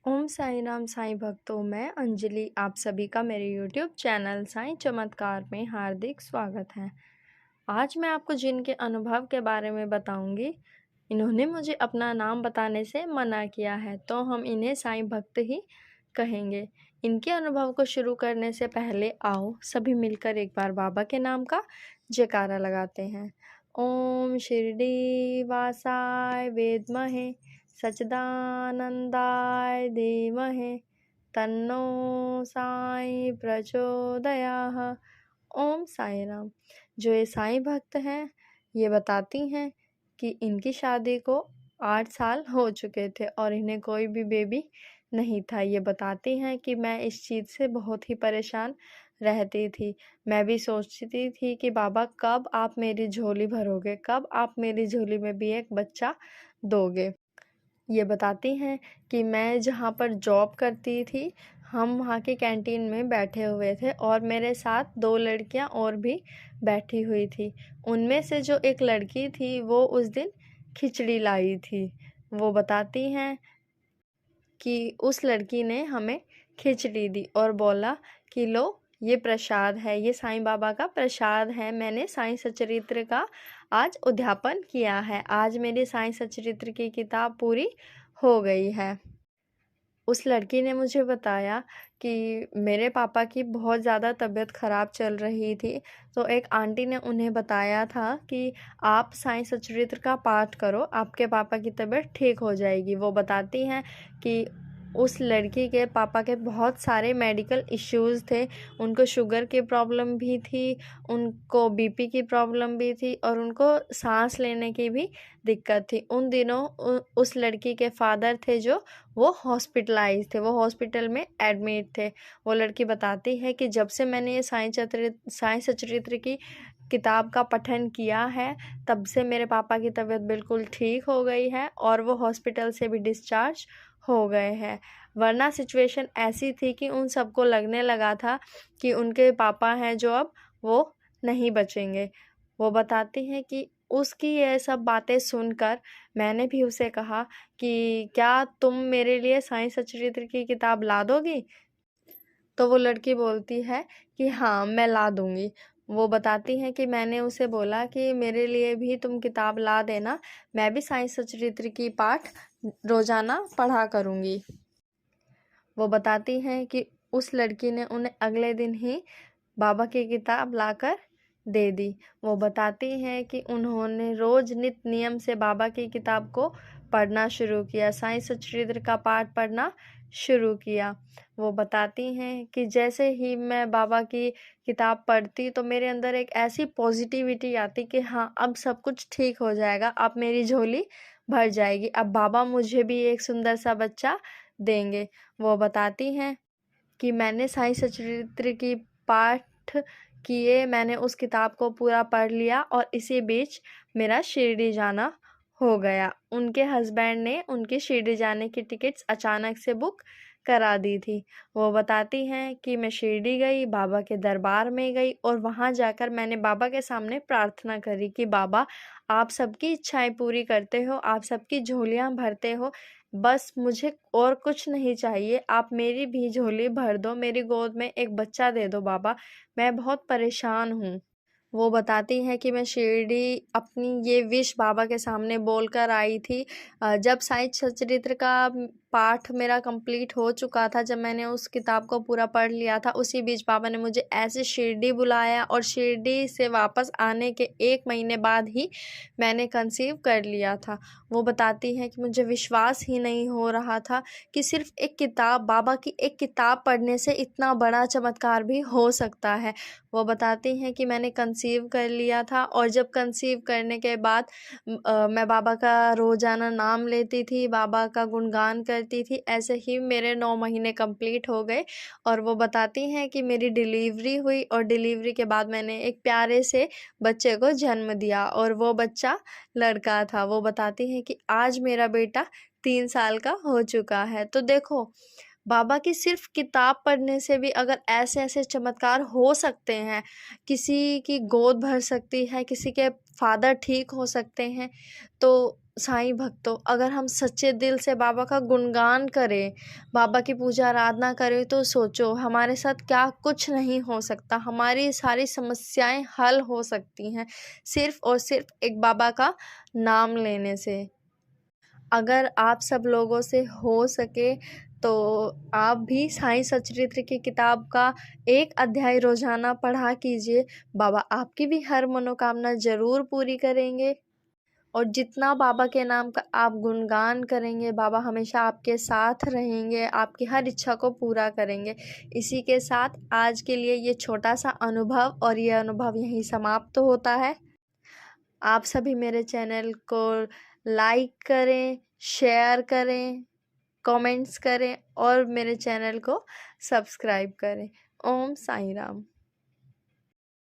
ओम साई राम साईं भक्तों, मैं अंजलि आप सभी का मेरे यूट्यूब चैनल साईं चमत्कार में हार्दिक स्वागत है। आज मैं आपको जिनके अनुभव के बारे में बताऊंगी, इन्होंने मुझे अपना नाम बताने से मना किया है, तो हम इन्हें साईं भक्त ही कहेंगे। इनके अनुभव को शुरू करने से पहले आओ सभी मिलकर एक बार बाबा के नाम का जयकारा लगाते हैं। ओम शिरडी वासाय वेदमहे सच्चिदानंदाय धीमहि तन्नो साईं प्रचोदयात्। ओम साई राम। जो ये साईं भक्त हैं, ये बताती हैं कि इनकी शादी को 8 साल हो चुके थे और इन्हें कोई भी बेबी नहीं था। ये बताती हैं कि मैं इस चीज़ से बहुत ही परेशान रहती थी। मैं भी सोचती थी कि बाबा कब आप मेरी झोली भरोगे, कब आप मेरी झोली में भी एक बच्चा दोगे। ये बताती हैं कि मैं जहाँ पर जॉब करती थी, हम वहाँ की कैंटीन में बैठे हुए थे और मेरे साथ 2 लड़कियाँ और भी बैठी हुई थी। उनमें से जो एक लड़की थी, वो उस दिन खिचड़ी लाई थी। वो बताती हैं कि उस लड़की ने हमें खिचड़ी दी और बोला कि लो, ये प्रसाद है, ये साईं बाबा का प्रसाद है। मैंने साईं सचरित्र का आज उद्यापन किया है। आज मेरी साईं सचरित्र की किताब पूरी हो गई है। उस लड़की ने मुझे बताया कि मेरे पापा की बहुत ज़्यादा तबीयत ख़राब चल रही थी, तो एक आंटी ने उन्हें बताया था कि आप साईं सचरित्र का पाठ करो, आपके पापा की तबीयत ठीक हो जाएगी। वो बताती हैं कि उस लड़की के पापा के बहुत सारे मेडिकल इश्यूज़ थे। उनको शुगर की प्रॉब्लम भी थी, उनको बीपी की प्रॉब्लम भी थी और उनको सांस लेने की भी दिक्कत थी। उन दिनों उस लड़की के फादर थे जो वो हॉस्पिटलाइज़ थे, वो हॉस्पिटल में एडमिट थे। वो लड़की बताती है कि जब से मैंने ये साईं सचरित्र की किताब का पठन किया है, तब से मेरे पापा की तबीयत बिल्कुल ठीक हो गई है और वो हॉस्पिटल से भी डिस्चार्ज हो गए हैं। वरना सिचुएशन ऐसी थी कि उन सबको लगने लगा था कि उनके पापा हैं जो अब वो नहीं बचेंगे। वो बताती हैं कि उसकी ये सब बातें सुनकर मैंने भी उसे कहा कि क्या तुम मेरे लिए साईं सचरित्र की किताब ला दोगी? तो वो लड़की बोलती है कि हाँ, मैं ला दूँगी। वो बताती हैं कि मैंने उसे बोला कि मेरे लिए भी तुम किताब ला देना, मैं भी साईं सचरित्र की पाठ रोज़ाना पढ़ा करूँगी। वो बताती हैं कि उस लड़की ने उन्हें अगले दिन ही बाबा की किताब लाकर दे दी। वो बताती हैं कि उन्होंने रोज़ नित नियम से बाबा की किताब को पढ़ना शुरू किया, साईं सचरित्र का पाठ पढ़ना शुरू किया। वो बताती हैं कि जैसे ही मैं बाबा की किताब पढ़ती तो मेरे अंदर एक ऐसी पॉजिटिविटी आती कि हाँ, अब सब कुछ ठीक हो जाएगा, अब मेरी झोली भर जाएगी, अब बाबा मुझे भी एक सुंदर सा बच्चा देंगे। वो बताती हैं कि मैंने साईं सचरित्र की पाठ किए, मैंने उस किताब को पूरा पढ़ लिया और इसी बीच मेरा शिरडी जाना हो गया। उनके हस्बैंड ने उनकी शिरडी जाने की टिकट्स अचानक से बुक करा दी थी। वो बताती हैं कि मैं शिरडी गई, बाबा के दरबार में गई और वहाँ जाकर मैंने बाबा के सामने प्रार्थना करी कि बाबा, आप सबकी इच्छाएं पूरी करते हो, आप सबकी झोलियाँ भरते हो, बस मुझे और कुछ नहीं चाहिए, आप मेरी भी झोली भर दो, मेरी गोद में एक बच्चा दे दो बाबा, मैं बहुत परेशान हूँ। वो बताती हैं कि मैं शिरडी अपनी ये विश बाबा के सामने बोलकर आई थी। जब साईं सचरित्र का पाठ मेरा कंप्लीट हो चुका था, जब मैंने उस किताब को पूरा पढ़ लिया था, उसी बीच बाबा ने मुझे ऐसे शिरडी बुलाया और शिरडी से वापस आने के 1 महीने बाद ही मैंने कंसीव कर लिया था। वो बताती हैं कि मुझे विश्वास ही नहीं हो रहा था कि सिर्फ़ एक किताब, बाबा की एक किताब पढ़ने से इतना बड़ा चमत्कार भी हो सकता है। वो बताती हैं कि मैंने कंसीव कर लिया था और जब कंसीव करने के बाद मैं बाबा का रोज़ाना नाम लेती थी, बाबा का गुणगान करती थी। ऐसे ही मेरे 9 महीने कंप्लीट हो गए और वो बताती हैं कि मेरी डिलीवरी हुई और डिलीवरी के बाद मैंने एक प्यारे से बच्चे को जन्म दिया और वो बच्चा लड़का था। वो बताती हैं कि आज मेरा बेटा 3 साल का हो चुका है। तो देखो, बाबा की सिर्फ़ किताब पढ़ने से भी अगर ऐसे-ऐसे चमत्कार हो सकते हैं, किसी की गोद भर सकती है, किसी के फादर ठीक हो सकते हैं, तो साईं भक्तों, अगर हम सच्चे दिल से बाबा का गुणगान करें, बाबा की पूजा आराधना करें, तो सोचो हमारे साथ क्या कुछ नहीं हो सकता। हमारी सारी समस्याएं हल हो सकती हैं सिर्फ और सिर्फ एक बाबा का नाम लेने से। अगर आप सब लोगों से हो सके तो आप भी साईं सचरित्र की किताब का एक अध्याय रोजाना पढ़ा कीजिए। बाबा आपकी भी हर मनोकामना ज़रूर पूरी करेंगे। और जितना बाबा के नाम का आप गुणगान करेंगे, बाबा हमेशा आपके साथ रहेंगे, आपकी हर इच्छा को पूरा करेंगे। इसी के साथ आज के लिए ये छोटा सा अनुभव और ये अनुभव यहीं समाप्त होता है। आप सभी मेरे चैनल को लाइक करें, शेयर करें, कमेंट्स करें और मेरे चैनल को सब्सक्राइब करें। ओम साईं राम।